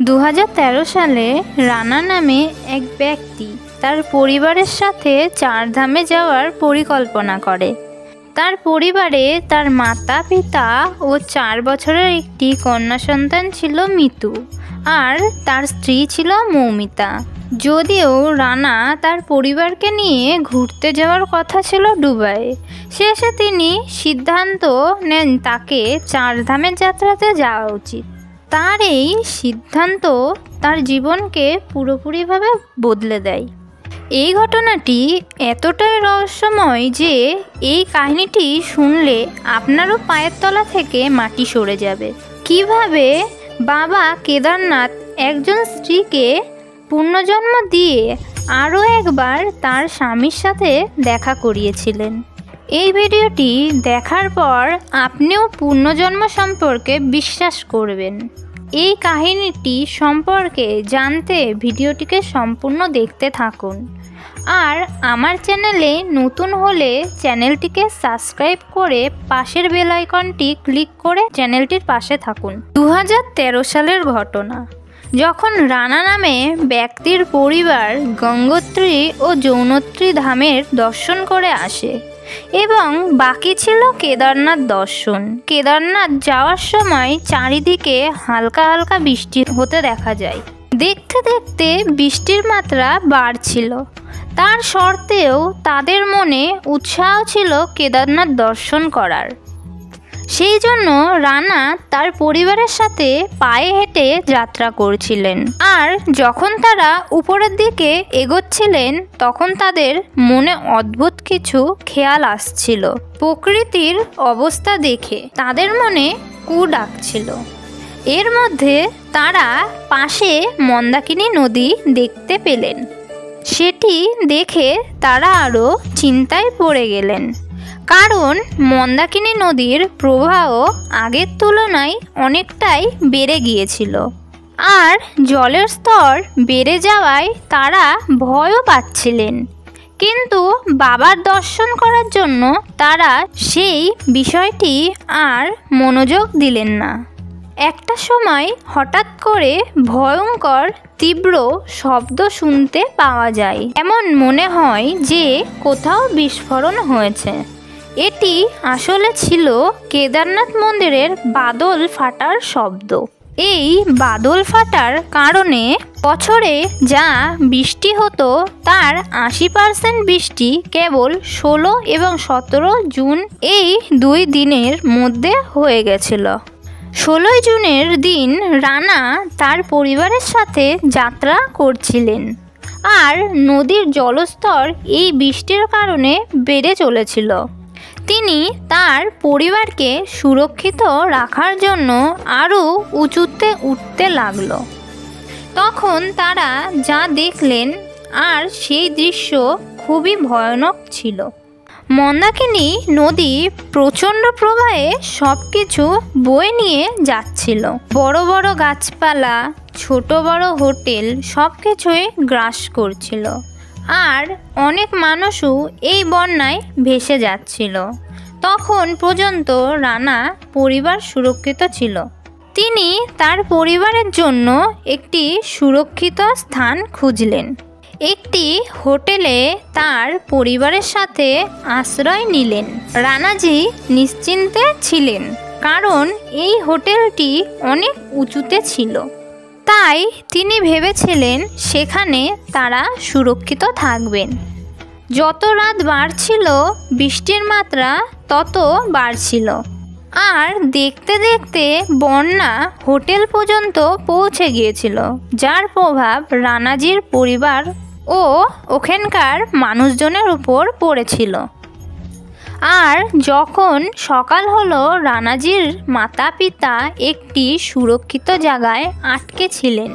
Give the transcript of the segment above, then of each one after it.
2013 সালে রানা নামে এক ব্যক্তি তার পরিবারের সাথে চারধামে যাওয়ার পরিকল্পনা করে। তার পরিবারে তার মাতা পিতা ও 4 বছরের একটি কন্যা সন্তান ছিল মিতু, আর তার স্ত্রী ছিল মৌমিতা। যদিও রানা তার পরিবারকে নিয়ে ঘুরতে যাওয়ার কথা ছিল দুবাই, শেষে তিনি সিদ্ধান্ত নেন তাকে চারধামের যাত্রাতে যাওয়া উচিত। তার এই সিদ্ধান্ত তার জীবনকে পুরোপুরিভাবে বদলে দেয়। এই ঘটনাটি এতটাই রহস্যময় যে এই কাহিনীটি শুনলে আপনারও পায়ের তলা থেকে মাটি সরে যাবে। কিভাবে বাবা কেদারনাথ একজন স্ত্রীকে পুনর্জন্ম দিয়ে আরও একবার তার স্বামীর সাথে দেখা করিয়েছিলেন। এই ভিডিওটি দেখার পর আপনিও পুনর্জন্ম সম্পর্কে বিশ্বাস করবেন। এই কাহিনীটি সম্পর্কে জানতে ভিডিওটিকে সম্পূর্ণ দেখতে থাকুন। আর আমার চ্যানেলে নতুন হলে চ্যানেলটিকে সাবস্ক্রাইব করে পাশের বেল আইকনটি ক্লিক করে চ্যানেলটির পাশে থাকুন। 2013 সালের ঘটনা, যখন রানা নামে ব্যক্তির পরিবার গঙ্গোত্রী ও যমুনোত্রী ধামের দর্শন করে আসে এবং বাকি ছিল কেদারনাথ দর্শন। কেদারনাথ যাওয়ার সময় চারিদিকে হালকা হালকা বৃষ্টি হতে দেখা যায়। দেখতে দেখতে বৃষ্টির মাত্রা বাড়ছিল, তার সত্ত্বেও তাদের মনে উৎসাহ ছিল কেদারনাথ দর্শন করার। সেই জন্য রানা তার পরিবারের সাথে পায়ে হেঁটে যাত্রা করছিলেন। আর যখন তারা উপরের দিকে এগোচ্ছিলেন তখন তাদের মনে অদ্ভুত কিছু খেয়াল আসছিল। প্রকৃতির অবস্থা দেখে তাদের মনে কু ডাকছিল। এর মধ্যে তারা পাশে মন্দাকিনী নদী দেখতে পেলেন। সেটি দেখে তারা আরও চিন্তায় পড়ে গেলেন, কারণ মন্দাকিনী নদীর প্রবাহ আগের তুলনায় অনেকটাই বেড়ে গিয়েছিল। আর জলের স্তর বেড়ে যাওয়ায় তারা ভয়ও পাচ্ছিলেন। কিন্তু বাবার দর্শন করার জন্য তারা সেই বিষয়টি আর মনোযোগ দিলেন না। একটা সময় হঠাৎ করে ভয়ঙ্কর তীব্র শব্দ শুনতে পাওয়া যায়। এমন মনে হয় যে কোথাও বিস্ফোরণ হয়েছে। এটি আসলে ছিল কেদারনাথ মন্দিরের বাদল ফাটার শব্দ। এই বাদল ফাটার কারণে বছরে যা বৃষ্টি হতো তার 80% বৃষ্টি কেবল 16 এবং 17 জুন এই 2 দিনের মধ্যে হয়ে গেছিল। 16 জুনের দিন রানা তার পরিবারের সাথে যাত্রা করছিলেন, আর নদীর জলস্তর এই বৃষ্টির কারণে বেড়ে চলেছিল। তিনি তার পরিবারকে সুরক্ষিত রাখার জন্য আরও উঁচুতে উঠতে লাগলো। তখন তারা যা দেখলেন আর সেই দৃশ্য খুবই ভয়ানক ছিল। মন্দাকিনী নদী প্রচণ্ড প্রবাহে সব কিছু বয়ে নিয়ে যাচ্ছিল। বড় বড় গাছপালা, ছোট বড় হোটেল সব কিছুই গ্রাস করছিল। আর অনেক মানুষও এই বন্যায় ভেসে যাচ্ছিল। তখন পর্যন্ত রানা পরিবার সুরক্ষিত ছিল। তিনি তার পরিবারের জন্য একটি সুরক্ষিত স্থান খুঁজলেন। একটি হোটেলে তার পরিবারের সাথে আশ্রয় নিলেন। রানাজি নিশ্চিন্তে ছিলেন, কারণ এই হোটেলটি অনেক উঁচুতে ছিল। তাই তিনি ভেবেছিলেন সেখানে তারা সুরক্ষিত থাকবেন। যত রাত বাড়ছিল বৃষ্টির মাত্রা তত বাড়ছিল। আর দেখতে দেখতে বন্যা হোটেল পর্যন্ত পৌঁছে গিয়েছিল, যার প্রভাব রানাজির পরিবার ও ওখানকার মানুষজনের উপর পড়েছিল। আর যখন সকাল হলো রানাজির মাতা পিতা একটি সুরক্ষিত জায়গায় আটকে ছিলেন।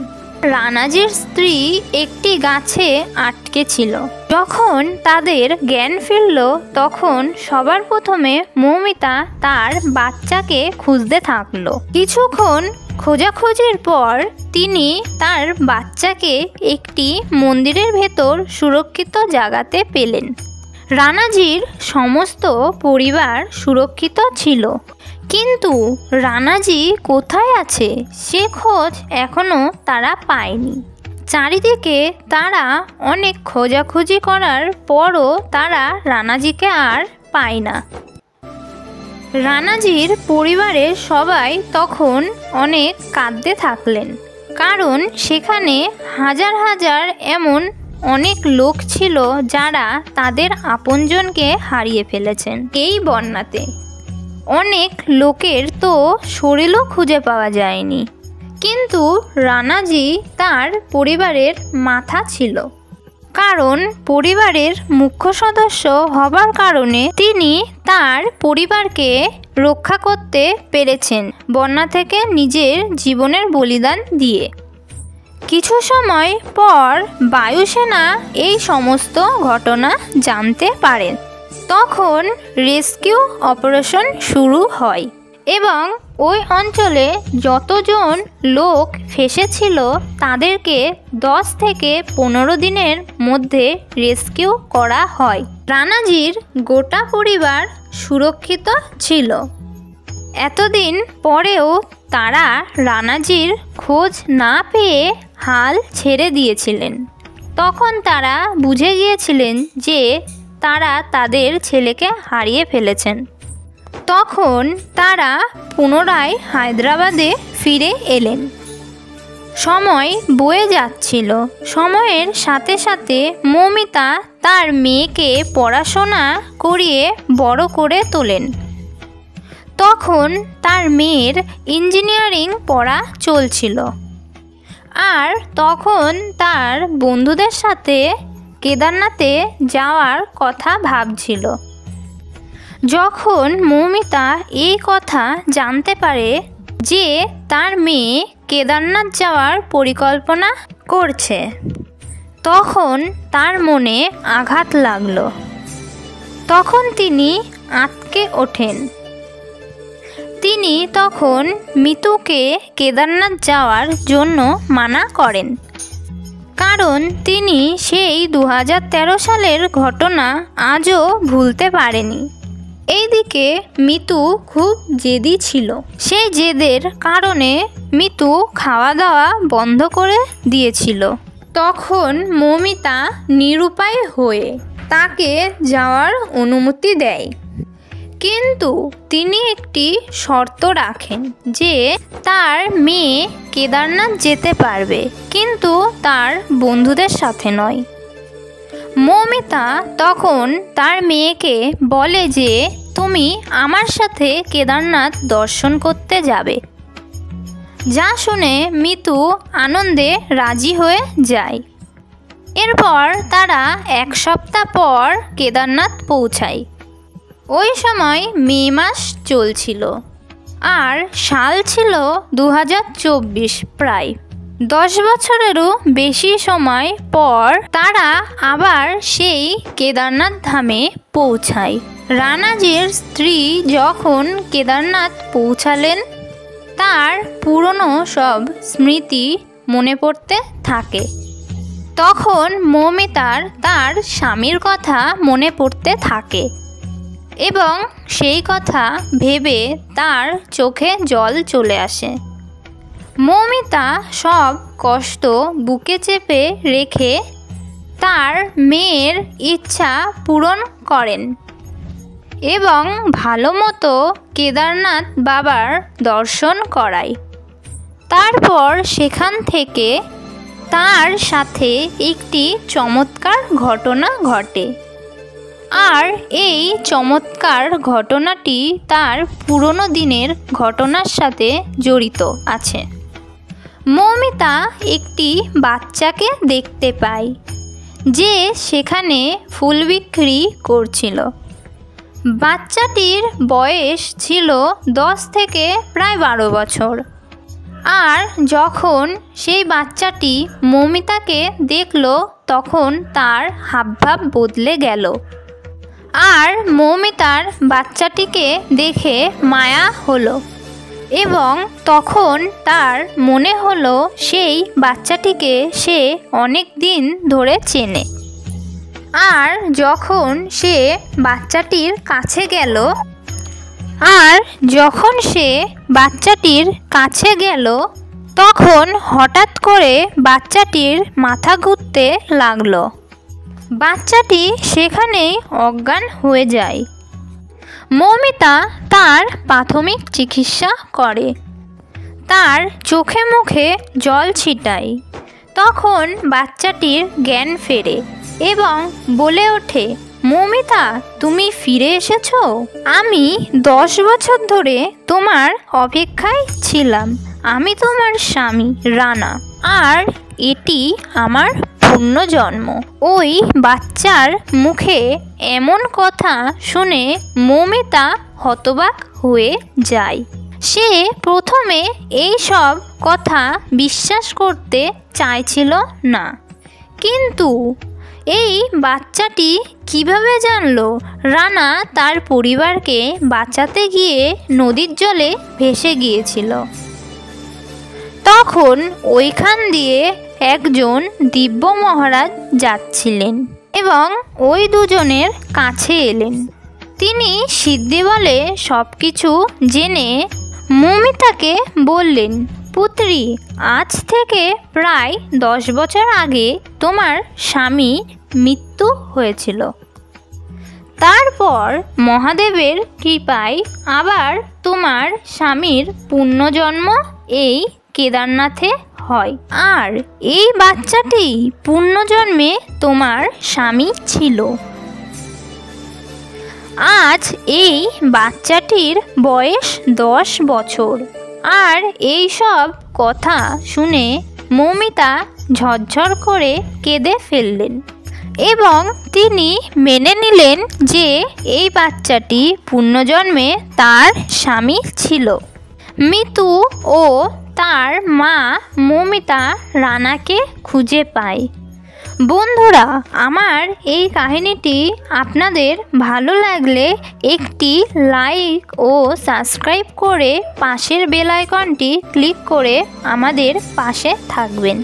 রানাজির স্ত্রী একটি গাছে আটকে ছিল। যখন তাদের জ্ঞান ফিরল তখন সবার প্রথমে মৌমিতা তার বাচ্চাকে খুঁজতে থাকলো। কিছুক্ষণ খোঁজাখুঁজির পর তিনি তার বাচ্চাকে একটি মন্দিরের ভেতর সুরক্ষিত জায়গাতে পেলেন। রানাজির সমস্ত পরিবার সুরক্ষিত ছিল, কিন্তু রানাজি কোথায় আছে সে খোঁজ এখনো তারা পায়নি। চারিদিকে তারা অনেক খোঁজাখুঁজি করার পরও তারা রানাজিকে আর পায় না। রানাজির পরিবারের সবাই তখন অনেক কাঁদতে থাকলেন, কারণ সেখানে হাজার হাজার এমন অনেক লোক ছিল যারা তাদের আপনজনকে হারিয়ে ফেলেছেন এই বন্যাতে। অনেক লোকের তো শরীরও খুঁজে পাওয়া যায়নি, কিন্তু রানাজি তার পরিবারের মাথা ছিল, কারণ পরিবারের মুখ্য সদস্য হবার কারণে তিনি তার পরিবারকে রক্ষা করতে পেরেছেন বন্যা থেকে নিজের জীবনের বলিদান দিয়ে। কিছু সময় পর বায়ুসেনা এই সমস্ত ঘটনা জানতে পারেন। তখন রেস্কিউ অপারেশন শুরু হয় এবং ওই অঞ্চলে যতজন লোক ফেসেছিল তাদেরকে 10 থেকে 15 দিনের মধ্যে রেস্কিউ করা হয়। রানাজির গোটা পরিবার সুরক্ষিত ছিল। এতদিন পরেও তারা রানাজির খোঁজ না পেয়ে হাল ছেড়ে দিয়েছিলেন। তখন তারা বুঝে গিয়েছিলেন যে তারা তাদের ছেলেকে হারিয়ে ফেলেছেন। তখন তারা পুনরায় হায়দ্রাবাদে ফিরে এলেন। সময় বয়ে যাচ্ছিল। সময়ের সাথে সাথে মৌমিতা তার মেয়েকে পড়াশোনা করিয়ে বড় করে তোলেন। তখন তার মেয়ের ইঞ্জিনিয়ারিং পড়া চলছিল, আর তখন তার বন্ধুদের সাথে কেদারনাথে যাওয়ার কথা ভাবছিল। যখন মৌমিতা এই কথা জানতে পারে যে তার মেয়ে কেদারনাথ যাওয়ার পরিকল্পনা করছে, তখন তার মনে আঘাত লাগলো। তখন তিনি আঁতকে ওঠেন। তিনি তখন মিতুকে কেদারনাথ যাওয়ার জন্য মানা করেন, কারণ তিনি সেই 2013 সালের ঘটনা আজও ভুলতে পারেনি। এইদিকে মিতু খুব জেদি ছিল। সেই জেদের কারণে মিতু খাওয়া দাওয়া বন্ধ করে দিয়েছিল। তখন মৌমিতা নিরুপায় হয়ে তাকে যাওয়ার অনুমতি দেয়, কিন্তু তিনি একটি শর্ত রাখেন যে তার মেয়ে কেদারনাথ যেতে পারবে, কিন্তু তার বন্ধুদের সাথে নয়। মৌমিতা তখন তার মেয়েকে বলে যে তুমি আমার সাথে কেদারনাথ দর্শন করতে যাবে। যা শুনে মিতু আনন্দে রাজি হয়ে যায়। এরপর তারা 1 সপ্তাহ পর কেদারনাথ পৌঁছায়। ওই সময় মে মাস চলছিল, আর সাল ছিল 2024। প্রায় 10 বছরেরও বেশি সময় পর তারা আবার সেই কেদারনাথ ধামে পৌঁছায়। রানাজির স্ত্রী যখন কেদারনাথ পৌঁছালেন, তার পুরনো সব স্মৃতি মনে পড়তে থাকে। তখন মৌমিতার তার স্বামীর কথা মনে পড়তে থাকে এবং সেই কথা ভেবে তার চোখে জল চলে আসে। মৌমিতা সব কষ্ট বুকে চেপে রেখে তার মেয়ের ইচ্ছা পূরণ করেন এবং ভালো মতো কেদারনাথ বাবার দর্শন করায়। তারপর সেখান থেকে তার সাথে একটি চমৎকার ঘটনা ঘটে, আর এই চমৎকার ঘটনাটি তার পুরনো দিনের ঘটনার সাথে জড়িত আছে। মৌমিতা একটি বাচ্চাকে দেখতে পায় যে সেখানে ফুল বিক্রি করছিল। বাচ্চাটির বয়স ছিল 10 থেকে প্রায় 12 বছর। আর যখন সেই বাচ্চাটি মৌমিতাকে দেখল, তখন তার হাবভাব বদলে গেল, আর মৌমিতার বাচ্চাটিকে দেখে মায়া হলো এবং তখন তার মনে হলো সেই বাচ্চাটিকে সে অনেক দিন ধরে চেনে। আর যখন সে বাচ্চাটির কাছে গেল, আর যখন সে বাচ্চাটির কাছে গেল তখন হঠাৎ করে বাচ্চাটির মাথা ঘুরতে লাগলো। বাচ্চাটি সেখানেই অজ্ঞান হয়ে যায়। মৌমিতা তার প্রাথমিক চিকিৎসা করে, তার চোখে মুখে জল ছিটায়। তখন বাচ্চাটির জ্ঞান ফেরে এবং বলে ওঠে, মৌমিতা, তুমি ফিরে এসেছো। আমি 10 বছর ধরে তোমার অপেক্ষায় ছিলাম। আমি তোমার স্বামী রানা, আর এটি আমার পুনর্জন্ম। ওই বাচ্চার মুখে এমন কথা শুনে মৌমিতা হতবাক হয়ে যায়। সে প্রথমে এই সব কথা বিশ্বাস করতে চাইছিল না, কিন্তু এই বাচ্চাটি কিভাবে জানলো রানা তার পরিবারকে বাঁচাতে গিয়ে নদীর জলে ভেসে গিয়েছিল? তখন ওইখান দিয়ে একজন দিব্য মহারাজ যাচ্ছিলেন এবং ওই দুজনের কাছে এলেন। তিনি সিদ্ধি বলে সব কিছু জেনে মৌমিতাকে বললেন, পুত্রী, আজ থেকে প্রায় 10 বছর আগে তোমার স্বামীর মৃত্যু হয়েছিল। তারপর মহাদেবের কৃপায় আবার তোমার স্বামীর পুনর্জন্ম এই কেদারনাথে হয়, আর এই বাচ্চাটি পুনর্জন্মে তোমার স্বামী ছিল। আজ এই বাচ্চাটির বয়স 10 বছর। আর এই সব কথা শুনে মৌমিতা ঝরঝর করে কেঁদে ফেললেন এবং তিনি মেনে নিলেন যে এই বাচ্চাটি পুনর্জন্মে তার স্বামী ছিল। মিতু ও তার মা মৌমিতা রানাকে খুঁজে পায়। বন্ধুরা, আমার এই কাহিনীটি আপনাদের ভালো লাগলে একটি লাইক ও সাবস্ক্রাইব করে পাশের বেল আইকনটি ক্লিক করে আমাদের পাশে থাকবেন।